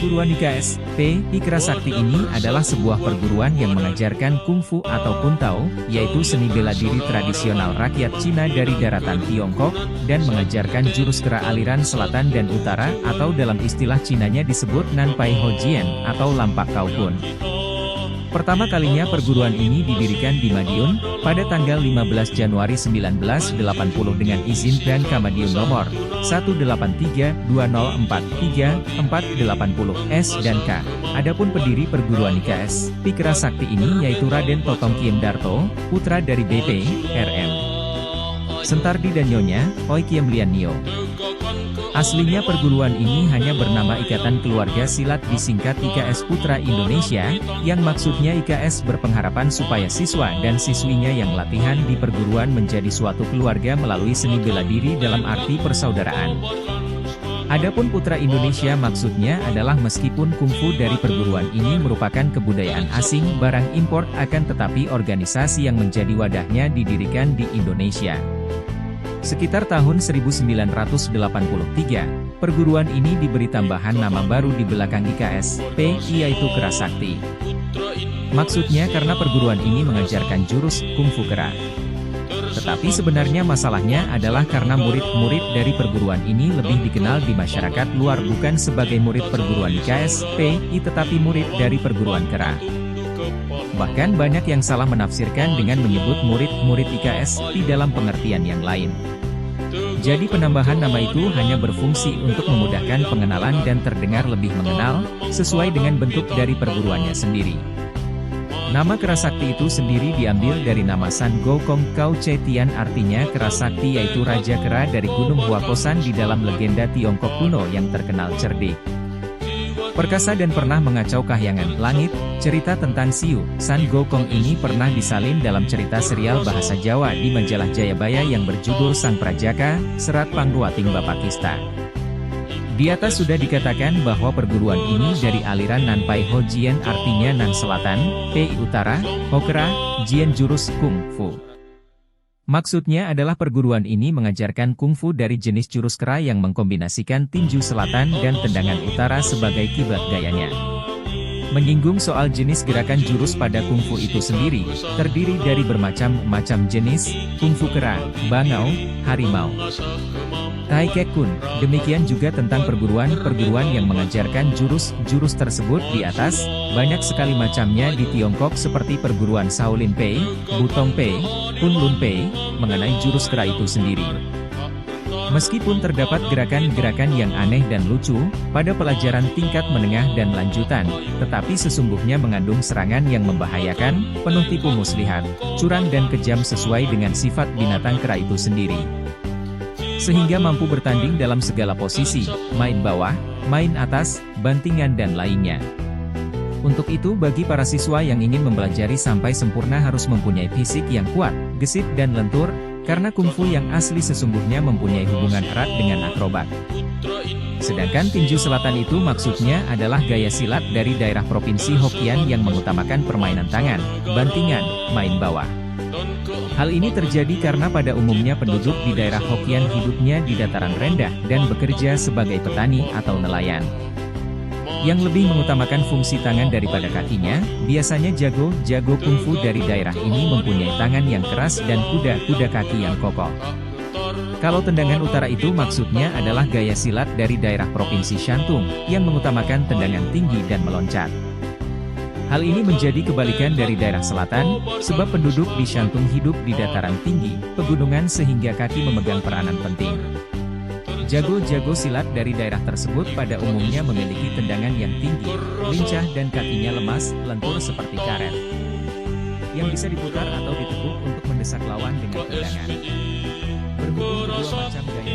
Perguruan IKS-P Ikra Sakti ini adalah sebuah perguruan yang mengajarkan kungfu atau Kun Tao, yaitu seni bela diri tradisional rakyat Cina dari daratan Tiongkok, dan mengajarkan jurus kera aliran selatan dan utara atau dalam istilah Cinanya disebut Nanpai Hojian atau Lampak Kau Kun. Pertama kalinya perguruan ini didirikan di Madiun, pada tanggal 15 Januari 1980 dengan izin dan Kamadiun nomor 1832043-480 S dan K. Adapun pendiri perguruan IKS Ikra Sakti ini yaitu Raden Totong Kiem Darto, putra dari BP, RM Sentardi dan Nyonya, Oi Kiem Lian Nio. Aslinya perguruan ini hanya bernama Ikatan Keluarga Silat disingkat IKS Putra Indonesia, yang maksudnya IKS berpengharapan supaya siswa dan siswinya yang latihan di perguruan menjadi suatu keluarga melalui seni bela diri dalam arti persaudaraan. Adapun Putra Indonesia maksudnya adalah meskipun kungfu dari perguruan ini merupakan kebudayaan asing barang import akan tetapi organisasi yang menjadi wadahnya didirikan di Indonesia. Sekitar tahun 1983, perguruan ini diberi tambahan nama baru di belakang IKS-P, yaitu Kera Sakti. Maksudnya karena perguruan ini mengajarkan jurus kungfu kera. Tetapi sebenarnya masalahnya adalah karena murid-murid dari perguruan ini lebih dikenal di masyarakat luar bukan sebagai murid perguruan IKS-P, tetapi murid dari perguruan kera. Bahkan banyak yang salah menafsirkan dengan menyebut murid-murid IKS di dalam pengertian yang lain. Jadi penambahan nama itu hanya berfungsi untuk memudahkan pengenalan dan terdengar lebih mengenal, sesuai dengan bentuk dari perguruannya sendiri. Nama Kera Sakti itu sendiri diambil dari nama San Gokong Kau Che Tian artinya Kera Sakti yaitu Raja Kera dari Gunung Huakosan di dalam legenda Tiongkok kuno yang terkenal cerdik, perkasa dan pernah mengacau kahyangan langit. Cerita tentang Siu, San Gokong ini pernah disalin dalam cerita serial bahasa Jawa di majalah Jayabaya yang berjudul Sang Prajaka, Serat Pangruating Bapakista. Di atas sudah dikatakan bahwa perguruan ini dari aliran Nanpai Hojian artinya Nan Selatan, Pi Utara, Hokera, Jian jurus Kung Fu. Maksudnya adalah perguruan ini mengajarkan kungfu dari jenis jurus kera yang mengkombinasikan tinju selatan dan tendangan utara sebagai kiblat gayanya. Menyinggung soal jenis gerakan jurus pada kungfu itu sendiri, terdiri dari bermacam-macam jenis, kungfu kera, bangau, harimau, Tai Kek Kun. Demikian juga tentang perguruan-perguruan yang mengajarkan jurus-jurus tersebut di atas, banyak sekali macamnya di Tiongkok seperti perguruan Shaolin Pei, Butong Pei, Kunlun Pei, mengenai jurus kera itu sendiri. Meskipun terdapat gerakan-gerakan yang aneh dan lucu, pada pelajaran tingkat menengah dan lanjutan, tetapi sesungguhnya mengandung serangan yang membahayakan, penuh tipu muslihat, curang dan kejam sesuai dengan sifat binatang kera itu sendiri. Sehingga mampu bertanding dalam segala posisi, main bawah, main atas, bantingan dan lainnya. Untuk itu bagi para siswa yang ingin mempelajari sampai sempurna harus mempunyai fisik yang kuat, gesit dan lentur, karena kungfu yang asli sesungguhnya mempunyai hubungan erat dengan akrobat. Sedangkan tinju selatan itu maksudnya adalah gaya silat dari daerah Provinsi Hokkien yang mengutamakan permainan tangan, bantingan, main bawah. Hal ini terjadi karena pada umumnya penduduk di daerah Hokkien hidupnya di dataran rendah dan bekerja sebagai petani atau nelayan. Yang lebih mengutamakan fungsi tangan daripada kakinya, biasanya jago-jago kungfu dari daerah ini mempunyai tangan yang keras dan kuda-kuda kaki yang kokoh. Kalau tendangan utara itu maksudnya adalah gaya silat dari daerah Provinsi Shantung, yang mengutamakan tendangan tinggi dan meloncat. Hal ini menjadi kebalikan dari daerah selatan, sebab penduduk di Shantung hidup di dataran tinggi, pegunungan sehingga kaki memegang peranan penting. Jago-jago silat dari daerah tersebut pada umumnya memiliki tendangan yang tinggi, lincah dan kakinya lemas, lentur seperti karet, yang bisa diputar atau ditekuk untuk mendesak lawan dengan tendangan. Berhubung kedua macam gaya